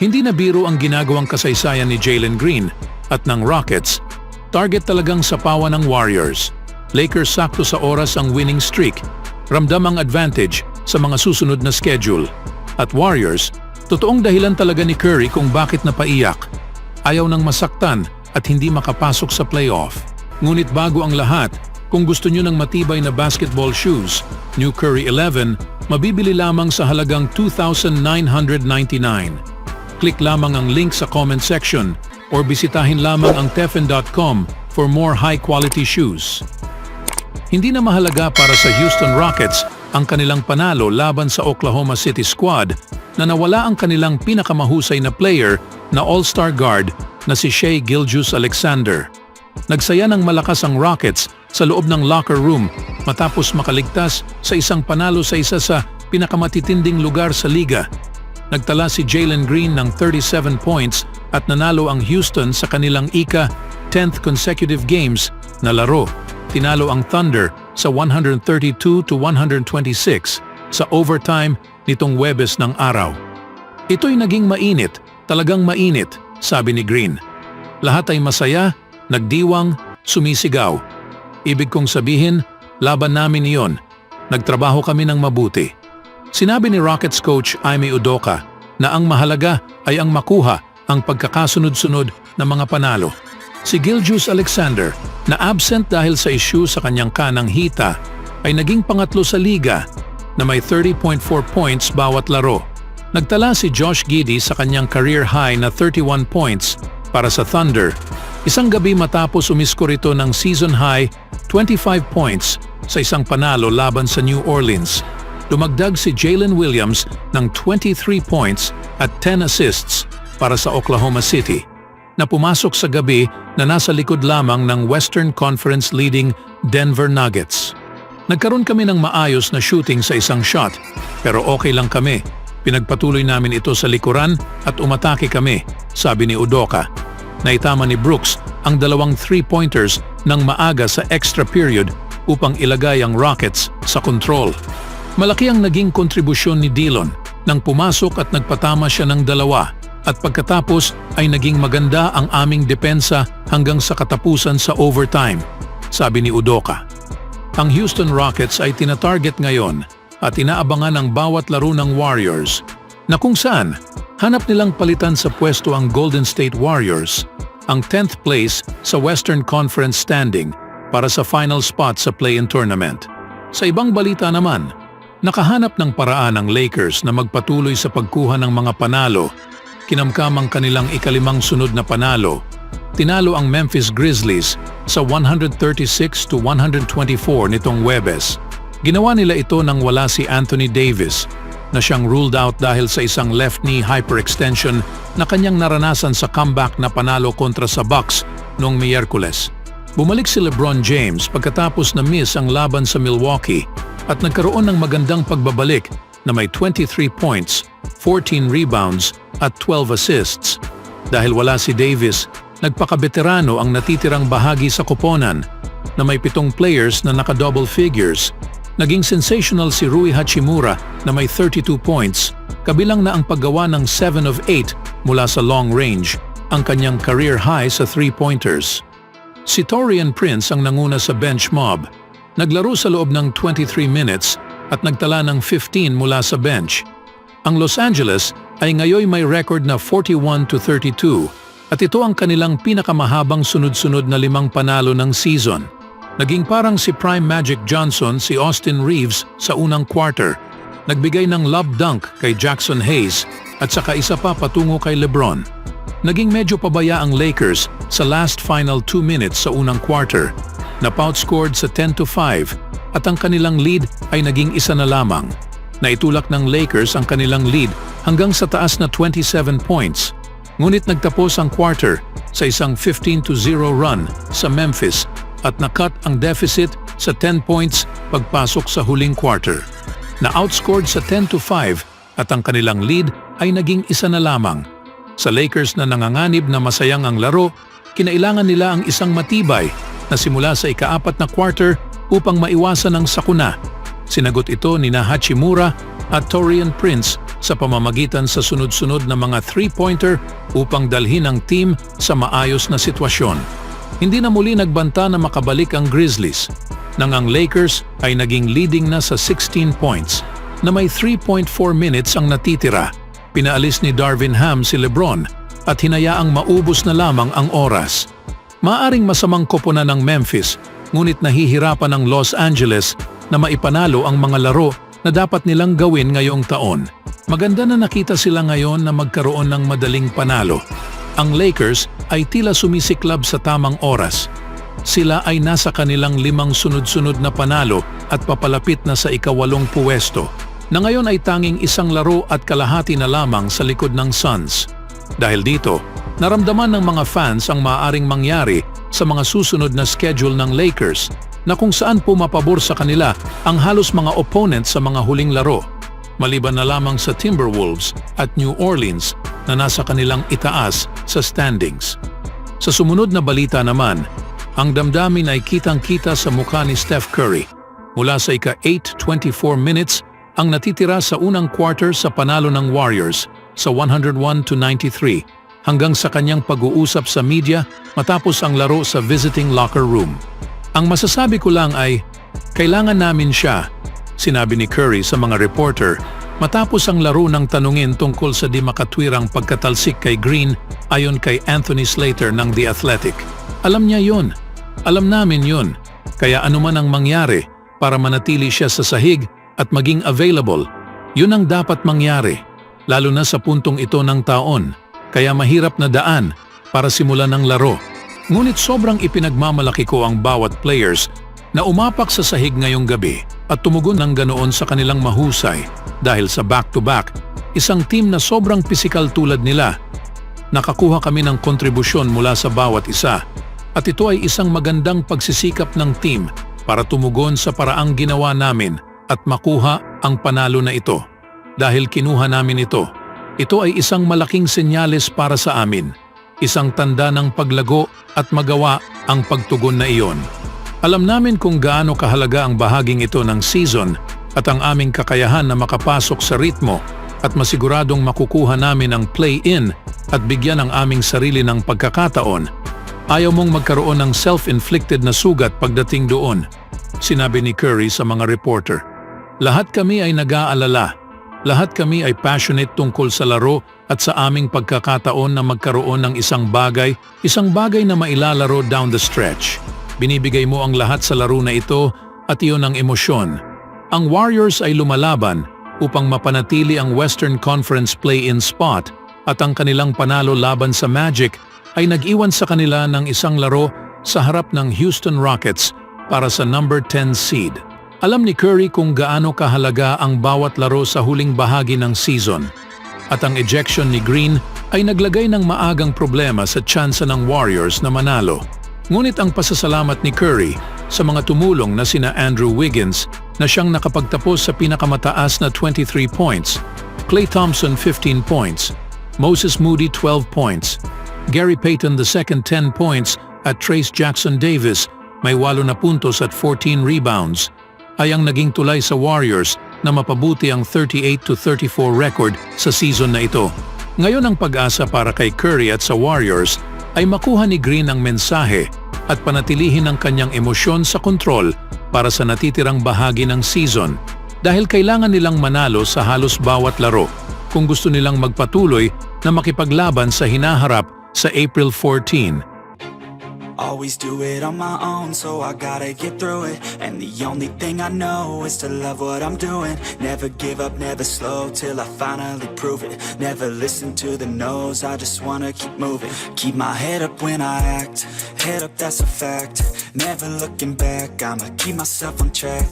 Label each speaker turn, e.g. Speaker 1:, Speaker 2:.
Speaker 1: Hindi na biro ang ginagawang kasaysayan ni Jalen Green at ng Rockets. Target talagang sapawan ng Warriors. Lakers sakto sa oras ang winning streak. Ramdam ang advantage sa mga susunod na schedule. At Warriors, totoong dahilan talaga ni Curry kung bakit napaiyak. Ayaw nang masaktan at hindi makapasok sa playoff. Ngunit bago ang lahat, kung gusto nyo ng matibay na basketball shoes, New Curry 11, mabibili lamang sa halagang $2,999. Click lamang ang link sa comment section or bisitahin lamang ang teffen.com for more high-quality shoes. Hindi na mahalaga para sa Houston Rockets ang kanilang panalo laban sa Oklahoma City squad na nawala ang kanilang pinakamahusay na player na all-star guard na si Shai Gilgeous-Alexander. Nagsaya ng malakas ang Rockets sa loob ng locker room matapos makaligtas sa isang panalo sa isa sa pinakamatitinding lugar sa liga. Nagtala si Jalen Green ng 37 points at nanalo ang Houston sa kanilang ika-10th consecutive games na laro. Tinalo ang Thunder sa 132-126 sa overtime nitong Huwebes ng araw. Ito'y naging mainit, talagang mainit, sabi ni Green. Lahat ay masaya, nagdiwang, sumisigaw. Ibig kong sabihin, laban namin iyon. Nagtrabaho kami ng mabuti. Sinabi ni Rockets coach Ime Udoka na ang mahalaga ay ang makuha ang pagkakasunod-sunod na mga panalo. Si Gilgeous-Alexander, na absent dahil sa issue sa kanyang kanang hita, ay naging pangatlo sa liga na may 30.4 points bawat laro. Nagtala si Josh Giddey sa kanyang career high na 31 points para sa Thunder. Isang gabi matapos umiskor ito ng season high 25 points sa isang panalo laban sa New Orleans. Dumagdag si Jalen Williams ng 23 points at 10 assists para sa Oklahoma City, na pumasok sa gabi na nasa likod lamang ng Western Conference leading Denver Nuggets. Nagkaroon kami ng maayos na shooting sa isang shot, pero okay lang kami. Pinagpatuloy namin ito sa likuran at umatake kami, sabi ni Udoka. Naitama ni Brooks ang dalawang 3-pointers ng maaga sa extra period upang ilagay ang Rockets sa control. Malaki ang naging kontribusyon ni Dillon nang pumasok at nagpatama siya ng dalawa, at pagkatapos ay naging maganda ang aming depensa hanggang sa katapusan sa overtime, sabi ni Udoka. Ang Houston Rockets ay tinatarget ngayon at inaabangan ang bawat laro ng Warriors, na kung saan hanap nilang palitan sa pwesto ang Golden State Warriors, ang 10th place sa Western Conference standing para sa final spot sa play-in tournament. Sa ibang balita naman, nakahanap ng paraan ang Lakers na magpatuloy sa pagkuha ng mga panalo. Kinamkam ang kanilang ikalimang sunod na panalo. Tinalo ang Memphis Grizzlies sa 136-124 nitong Huwebes. Ginawa nila ito nang wala si Anthony Davis, na siyang ruled out dahil sa isang left knee hyperextension na kanyang naranasan sa comeback na panalo kontra sa Bucks noong Miyerkules. Bumalik si LeBron James pagkatapos na miss ang laban sa Milwaukee at nagkaroon ng magandang pagbabalik na may 23 points, 14 rebounds at 12 assists. Dahil wala si Davis, nagpakabeterano ang natitirang bahagi sa koponan na may 7 players na naka-double figures. Naging sensational si Rui Hachimura na may 32 points, kabilang na ang paggawa ng 7 of 8 mula sa long range, ang kanyang career high sa 3-pointers. Si Taurean Prince ang nanguna sa bench mob. Naglaro sa loob ng 23 minutes at nagtala ng 15 mula sa bench. Ang Los Angeles ay ngayon may record na 41-32 at ito ang kanilang pinakamahabang sunod-sunod na 5 panalo ng season. Naging parang si Prime Magic Johnson si Austin Reeves sa unang quarter. Nagbigay ng lob dunk kay Jackson Hayes at saka isa pa patungo kay LeBron. Naging medyo pabaya ang Lakers sa last final 2 minutes sa unang quarter. Napa-outscored sa 10-5 at ang kanilang lead ay naging isa na lamang. Naitulak ng Lakers ang kanilang lead hanggang sa taas na 27 points. Ngunit nagtapos ang quarter sa isang 15-0 run sa Memphis at nakat ang deficit sa 10 points pagpasok sa huling quarter. Na-outscored sa 10-5 at ang kanilang lead ay naging isa na lamang. Sa Lakers na nanganganib na masayang ang laro, kinailangan nila ang isang matibay na simula sa ika-4 na quarter upang maiwasan ang sakuna. Sinagot ito ni Hachimura at Taurean Prince sa pamamagitan sa sunod-sunod na mga three-pointer upang dalhin ang team sa maayos na sitwasyon. Hindi na muli nagbanta na makabalik ang Grizzlies, nang ang Lakers ay naging leading na sa 16 points na may 3.4 minutes ang natitira. Pinaalis ni Darvin Ham si LeBron at hinayaang maubos na lamang ang oras. Maaring masamang koponan ng Memphis, ngunit nahihirapan ang Los Angeles na maipanalo ang mga laro na dapat nilang gawin ngayong taon. Maganda na nakita sila ngayon na magkaroon ng madaling panalo. Ang Lakers ay tila sumisiklab sa tamang oras. Sila ay nasa kanilang 5 sunod-sunod na panalo at papalapit na sa ika-8 puwesto, na ngayon ay tanging 1 laro at kalahati na lamang sa likod ng Suns. Dahil dito, naramdaman ng mga fans ang maaaring mangyari sa mga susunod na schedule ng Lakers na kung saan pumapabor sa kanila ang halos mga opponent sa mga huling laro, maliban na lamang sa Timberwolves at New Orleans na nasa kanilang itaas sa standings. Sa sumunod na balita naman, ang damdamin ay kitang-kita sa mukha ni Steph Curry. Mula sa ika-8:24 minutes, ang natitira sa unang quarter sa panalo ng Warriors sa 101-93 hanggang sa kanyang pag-uusap sa media matapos ang laro sa visiting locker room. Ang masasabi ko lang ay, kailangan namin siya, sinabi ni Curry sa mga reporter matapos ang laro ng tanungin tungkol sa di makatwirang pagkatalsik kay Green ayon kay Anthony Slater ng The Athletic. Alam niya yun. Alam namin yun. Kaya anuman ang mangyari para manatili siya sa sahig at maging available, yun ang dapat mangyari, lalo na sa puntong ito ng taon. Kaya mahirap na daan para simulan ng laro. Ngunit sobrang ipinagmamalaki ko ang bawat players na umapak sa sahig ngayong gabi at tumugon ng ganoon sa kanilang mahusay dahil sa back-to-back, isang team na sobrang pisikal tulad nila. Nakakuha kami ng kontribusyon mula sa bawat isa at ito ay isang magandang pagsisikap ng team para tumugon sa paraang ginawa namin at makuha ang panalo na ito. Dahil kinuha namin ito, ito ay isang malaking senyales para sa amin, isang tanda ng paglago at magawa ang pagtugon na iyon. Alam namin kung gaano kahalaga ang bahaging ito ng season at ang aming kakayahan na makapasok sa ritmo at masiguradong makukuha namin ang play-in at bigyan ang aming sarili ng pagkakataon. Ayaw mong magkaroon ng self-inflicted na sugat pagdating doon, sinabi ni Curry sa mga reporter. Lahat kami ay nag-aalala. Lahat kami ay passionate tungkol sa laro at sa aming pagkakataon na magkaroon ng isang bagay na mailalaro down the stretch. Binibigay mo ang lahat sa laro na ito at iyon ang emosyon. Ang Warriors ay lumalaban upang mapanatili ang Western Conference play-in spot at ang kanilang panalo laban sa Magic ay nag-iwan sa kanila ng isang laro sa harap ng Houston Rockets para sa number 10 seed. Alam ni Curry kung gaano kahalaga ang bawat laro sa huling bahagi ng season. At ang ejection ni Green ay naglagay ng maagang problema sa tsansa ng Warriors na manalo. Ngunit ang pasasalamat ni Curry sa mga tumulong na sina Andrew Wiggins na siyang nakapagtapos sa pinakamataas na 23 points, Klay Thompson 15 points, Moses Moody 12 points, Gary Payton II 10 points at Trayce Jackson-Davis may 8 na puntos at 14 rebounds, ay ang naging tulay sa Warriors na mapabuti ang 38-34 record sa season na ito. Ngayon ang pag-asa para kay Curry at sa Warriors ay makuha ni Green ang mensahe at panatilihin ang kanyang emosyon sa kontrol para sa natitirang bahagi ng season dahil kailangan nilang manalo sa halos bawat laro kung gusto nilang magpatuloy na makipaglaban sa hinaharap sa April 14.
Speaker 2: Always do it on my own, so I gotta get through it. And the only thing I know is to love what I'm doing. Never give up, never slow, till I finally prove it. Never listen to the no's, I just wanna keep moving. Keep my head up when I act, head up, that's a fact. Never looking back, I'ma keep myself on track.